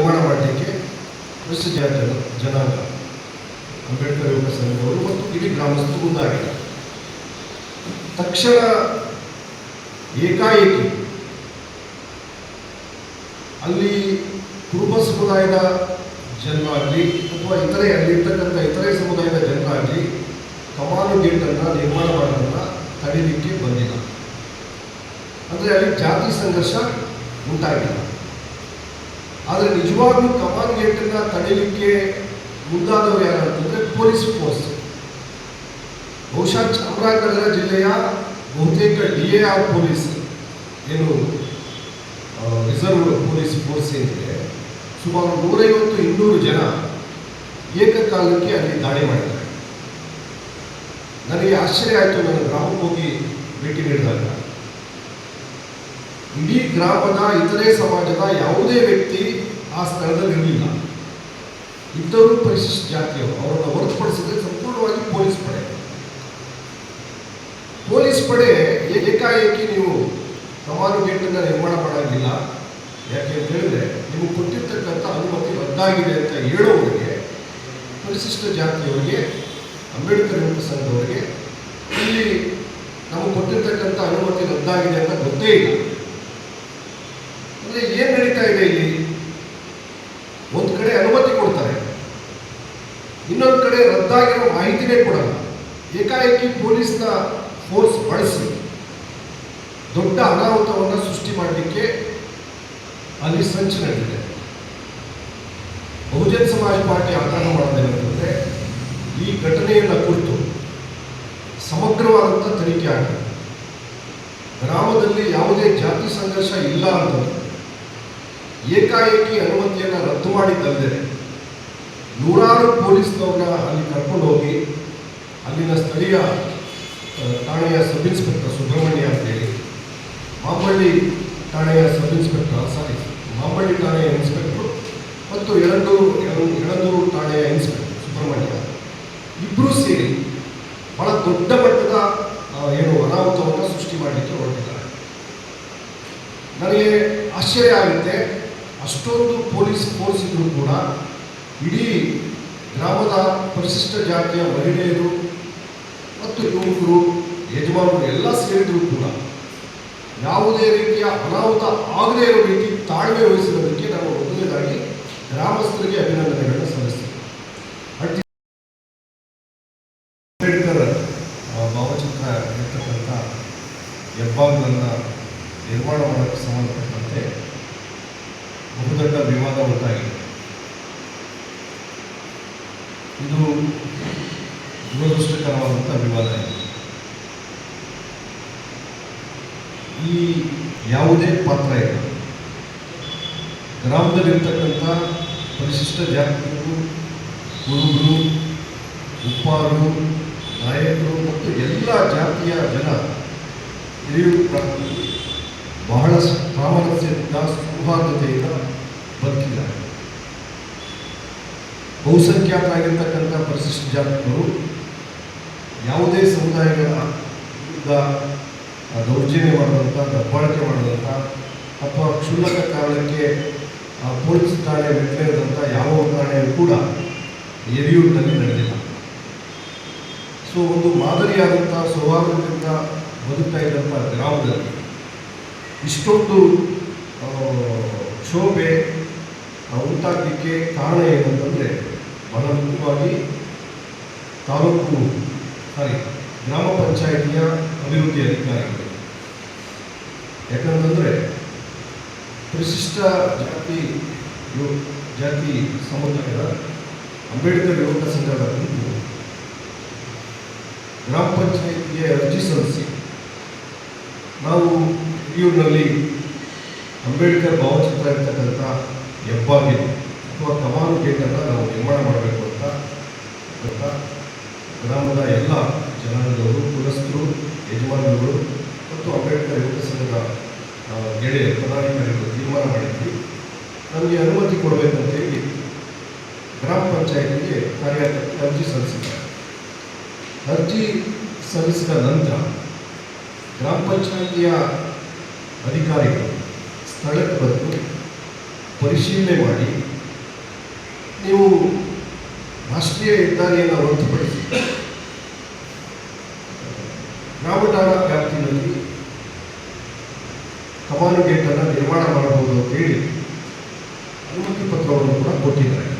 ನಿರ್ಮಾಣ ಮಾಡಲಿಕ್ಕೆ ಪರಿಶಿಷ್ಟ ಜನಾಂಗ ಅಂಬೇಡ್ಕರ್ ಯುವಕ ಸಂಘದವರು ಮತ್ತು ಇಡೀ ಗ್ರಾಮಸ್ಥರು ಮುಂದಾಗಿದೆ. ತಕ್ಷಣ ಏಕಾಏಕಿ ಅಲ್ಲಿ ಕುರುಬ ಸಮುದಾಯದ ಜನರಾಗಲಿ ಅಥವಾ ಇತರೆ ಅಲ್ಲಿರ್ತಕ್ಕಂಥ ಇತರೆ ಸಮುದಾಯದ ಜನರಾಗಲಿ ಕಮಾನು ಗೇಟನ್ನು ನಿರ್ಮಾಣ ಮಾಡೋದನ್ನು ತಡೀಲಿಕ್ಕೆ ಬಂದಿಲ್ಲ. ಅಂದರೆ ಅಲ್ಲಿ ಜಾತಿ ಸಂಘರ್ಷ ಉಂಟಾಗಿಲ್ಲ. ಆದರೆ ನಿಜವಾಗ್ಲೂ ಕಮಾನು ಗೇಟನ್ನು ತಡೀಲಿಕ್ಕೆ ಮುಂದಾದವರು ಯಾರು ಅಂತಂದರೆ ಪೊಲೀಸ್ ಫೋರ್ಸ್. ಬಹುಶಃ ಚಾಮರಾಜನಗರ ಜಿಲ್ಲೆಯ ಬಹುತೇಕ DAR ಪೊಲೀಸ್ ಏನು ರಿಸರ್ವ್ ಪೊಲೀಸ್ ಫೋರ್ಸ್ ಏನಿದೆ, ಸುಮಾರು 150-200 ಜನ ಏಕಕಾಲಕ್ಕೆ ಅಲ್ಲಿ ದಾಳಿ ಮಾಡಿದ್ದಾರೆ. ನನಗೆ ಆಶ್ಚರ್ಯ ಆಯಿತು. ನಾನು ಗ್ರಾಮಕ್ಕೆ ಹೋಗಿ ಭೇಟಿ ನೀಡಿದಾಗ ಇಡೀ ಗ್ರಾಮದ ಇತರೆ ಸಮಾಜದ ಯಾವುದೇ ವ್ಯಕ್ತಿ ಆ ಸ್ಥಳದಲ್ಲಿ ಇರಲಿಲ್ಲ. ಇದ್ದವರು ಪರಿಶಿಷ್ಟ ಜಾತಿಯವರು. ಅವರನ್ನು ಹೊರತುಪಡಿಸಿದ್ರೆ ಸಂಪೂರ್ಣವಾಗಿ ಪೊಲೀಸ್ ಪಡೆ ಏಕಾಏಕಿ ನೀವು ಕಮಾನು ಗೇಟನ್ನು ನಿರ್ಮಾಣ ಮಾಡೋಂಗಿಲ್ಲ, ಯಾಕೆ ಅಂತ ಹೇಳಿದ್ರೆ ನಿಮಗೆ ಕೊಟ್ಟಿರ್ತಕ್ಕಂಥ ಅನುಮತಿ ರದ್ದಾಗಿದೆ ಅಂತ ಹೇಳೋವರಿಗೆ ಪರಿಶಿಷ್ಟ ಜಾತಿಯವರಿಗೆ, ಅಂಬೇಡ್ಕರ್ ಯುವಕ ಸಂಘದವರಿಗೆ ಇಲ್ಲಿ ನಮಗೆ ಕೊಟ್ಟಿರ್ತಕ್ಕಂಥ ಅನುಮತಿ ರದ್ದಾಗಿದೆ ಅಂತ ಗೊತ್ತೇ ಇಲ್ಲ. ಅಂದರೆ ಏನು ನಡೀತಾ ಇದೆ ಇಲ್ಲಿ? ಒಂದು ಕಡೆ ಅನುಮತಿ ಕೊಡ್ತಾರೆ, ಇನ್ನೊಂದು ಕಡೆ ರದ್ದಾಗಿರೋ ಮಾಹಿತಿನೇ ಕೊಡಲ್ಲ. ಏಕಾಏಕಿ ಪೊಲೀಸ್ನ ಫೋರ್ಸ್ ಬಳಸಿ ದೊಡ್ಡ ಅನಾಹುತವನ್ನು ಸೃಷ್ಟಿ ಮಾಡಲಿಕ್ಕೆ ಅಲ್ಲಿ ಸಂಚು ನಡೆದಿದೆ. ಬಹುಜನ್ ಸಮಾಜ ಪಾರ್ಟಿ ಆಗ್ರಹ ಮಾಡೋದೇನಂತಂದರೆ ಈ ಘಟನೆಯನ್ನು ಕುರಿತು ಸಮಗ್ರವಾದಂಥ ತನಿಖೆ ಆಗಿದೆ. ಗ್ರಾಮದಲ್ಲಿ ಯಾವುದೇ ಜಾತಿ ಸಂಘರ್ಷ ಇಲ್ಲ ಅಂತಂದ್ರೆ ಏಕಾಏಕಿ ಅನುಮತಿಯನ್ನು ರದ್ದು ಮಾಡಿದ್ದಲ್ಲದೆ ನೂರಾರು ಪೊಲೀಸ್ನವ್ರನ್ನ ಅಲ್ಲಿ ಕರ್ಕೊಂಡು ಹೋಗಿ ಅಲ್ಲಿನ ಸ್ಥಳೀಯ ಠಾಣೆಯ ಸಬ್ ಇನ್ಸ್ಪೆಕ್ಟರ್ ಸುಬ್ರಹ್ಮಣ್ಯ ಅಂತೇಳಿ, ಮಾಂಬಳ್ಳಿ ಠಾಣೆಯ ಸಬ್ ಇನ್ಸ್ಪೆಕ್ಟರ್ ಮಾಂಬಳ್ಳಿ ಠಾಣೆಯ ಇನ್ಸ್ಪೆಕ್ಟರ್ ಮತ್ತು ಯಳಂದೂರು ಠಾಣೆಯ ಇನ್ಸ್ಪೆಕ್ಟರ್ ಸುಬ್ರಹ್ಮಣ್ಯ ಇಬ್ಬರೂ ಸೇರಿ ಬಹಳ ದೊಡ್ಡ ಮಟ್ಟದ ಅನಾಹುತವನ್ನು ಸೃಷ್ಟಿ ಮಾಡಲಿಕ್ಕೆ ಹೊರಟಿದ್ದಾರೆ. ನನಗೆ ಆಶ್ಚರ್ಯ ಆಗುತ್ತೆ. ಅಷ್ಟೊಂದು ಪೊಲೀಸ್ ಫೋರ್ಸ್ ಇದ್ದರೂ ಕೂಡ ಇಡೀ ಗ್ರಾಮದ ಪರಿಶಿಷ್ಟ ಜಾತಿಯ ಮಹಿಳೆಯರು ಮತ್ತು ಯುವಕರು, ಯಜಮಾನರು ಎಲ್ಲ ಸೇರಿದರೂ ಕೂಡ ಯಾವುದೇ ರೀತಿಯ ಅನಾಹುತ ಆಗದೇ ಇರೋ ರೀತಿ ತಾಳ್ಮೆ ವಹಿಸಿರೋದಕ್ಕೆ ನಾನು ಮೊದಲನೇದಾಗಿ ಗ್ರಾಮಸ್ಥರಿಗೆ ಅಭಿನಂದನೆಗಳನ್ನು ಸಲ್ಲಿಸ್ತೀನಿ. ಅಂಬೇಡ್ಕರ್ ಭಾವಚಿತ್ರ ಇರ್ತಕ್ಕಂಥ ಹೆಬ್ಬಾಗಿಲನ್ನು ನಿರ್ಮಾಣ ಮಾಡೋಕ್ಕೆ ಸಂಬಂಧಪಟ್ಟಂತೆ ಬಹುದೊಡ್ಡ ವಿವಾದ ಉಂಟಾಗಿದೆ. ಇದು ದುರದೃಷ್ಟಕರವಾದಂಥ ವಿವಾದ ಇದೆ. ಈ ಯಾವುದೇ ಪಾತ್ರ ಇಲ್ಲ. ಗ್ರಾಮದಲ್ಲಿರ್ತಕ್ಕಂಥ ಪರಿಶಿಷ್ಟ ಜಾತಿಗಳು, ಕುರುಬರು, ಉಪ್ಪಾರರು, ನಾಯಕರು ಮತ್ತು ಎಲ್ಲ ಜಾತಿಯ ಜನ ಹಿರಿಯೂರು ಪ್ರಾಂತ್ಯದಲ್ಲಿ ಬಹಳ ಸಾಮರಸ್ಯದಿಂದ ಸೌಹಾರ್ದತೆಯಿಂದ ಬದುಕಿದ್ದಾರೆ. ಬಹುಸಂಖ್ಯಾತರಾಗಿರ್ತಕ್ಕಂಥ ಪರಿಶಿಷ್ಟ ಜಾತಿಗಳು ಯಾವುದೇ ಸಮುದಾಯಗಳ ವಿರುದ್ಧ ದೌರ್ಜನ್ಯ ಮಾಡುವಂಥ, ದಬ್ಬಾಳಿಕೆ ಮಾಡುವಂಥ ಅಥವಾ ಕ್ಷುಲ್ಲಕ ಕಾರಣಕ್ಕೆ ಪೊಲೀಸ್ ಠಾಣೆ ಮೆಟ್ಟಿಲೇರಿದಂಥ ಯಾವ ಉದಾಹರಣೆಯೂ ಕೂಡ ಹಿರಿಯೂರಿನಲ್ಲಿ ನಡೆದಿಲ್ಲ. ಸೊ ಒಂದು ಮಾದರಿಯಾದಂಥ ಸೌಹಾರ್ದದಿಂದ ಬದುಕ್ತಾ ಇದ್ದಂಥ ಗ್ರಾಮದಲ್ಲಿ ಇಷ್ಟೊಂದು ಕ್ಷೋಭೆ ಉಂಟಾಗಲಿಕ್ಕೆ ಕಾರಣ ಏನಂತಂದರೆ ಬಹಳ ಮುಖ್ಯವಾಗಿ ಗ್ರಾಮ ಪಂಚಾಯಿತಿಯ ಅಭಿವೃದ್ಧಿ ಅಧಿಕಾರಿಗಳು. ಯಾಕಂತಂದರೆ ಪರಿಶಿಷ್ಟ ಜಾತಿ ಸಮುದಾಯದ ಅಂಬೇಡ್ಕರ್ ಯುವಕ ಸಂಘದ ಗ್ರಾಮ ಪಂಚಾಯಿತಿಗೆ ಅರ್ಜಿ ಸಲ್ಲಿಸಿ ನಾವು ಹಿರಿಯೂರಿನಲ್ಲಿ ಅಂಬೇಡ್ಕರ್ ಭಾವಚಿತ್ರ ಇರ್ತಕ್ಕಂಥ ಹೆಬ್ಬಾಗಿಲು ಅಥವಾ ಕಮಾನು ಗೇಟನ್ನು ನಾವು ನಿರ್ಮಾಣ ಮಾಡಬೇಕು ಅಂತ ಗ್ರಾಮದ ಎಲ್ಲ ಜನಾಂಗದವರು, ಕುಲಸ್ಥರು, ಯಜಮಾನರುಗಳು ಮತ್ತು ಅಂಬೇಡ್ಕರ್ ಯುವಕ ಸಂಘದ ಗೆಳೆಯ ಪದಾಧಿಕಾರಿಗಳು ತೀರ್ಮಾನ ಮಾಡಿದ್ವಿ. ನಮಗೆ ಅನುಮತಿ ಕೊಡಬೇಕಂತೇಳಿ ಗ್ರಾಮ ಪಂಚಾಯಿತಿಗೆ ಕಾರ್ಯಕರ್ತರಿಗೆ ಅರ್ಜಿ ಸಲ್ಲಿಸಿದ್ದಾರೆ. ಅರ್ಜಿ ಸಲ್ಲಿಸಿದ ನಂತರ ಗ್ರಾಮ ಪಂಚಾಯಿತಿಯ ಅಧಿಕಾರಿಗಳು ಸ್ಥಳಕ್ಕೆ ಬಂದು ಪರಿಶೀಲನೆ ಮಾಡಿ ನೀವು ರಾಷ್ಟ್ರೀಯ ಹೆದ್ದಾರಿಯನ್ನು ಹೊರತುಪಡಿಸಿ ಗ್ರಾಮಠಾಣಾ ವ್ಯಾಪ್ತಿಯಲ್ಲಿ ಕಮಾನು ಗೇಟನ್ನು ನಿರ್ಮಾಣ ಮಾಡಬಹುದು ಅಂತೇಳಿ ಅನುಮತಿ ಪತ್ರವನ್ನು ಕೂಡ ಕೊಟ್ಟಿದ್ದಾರೆ.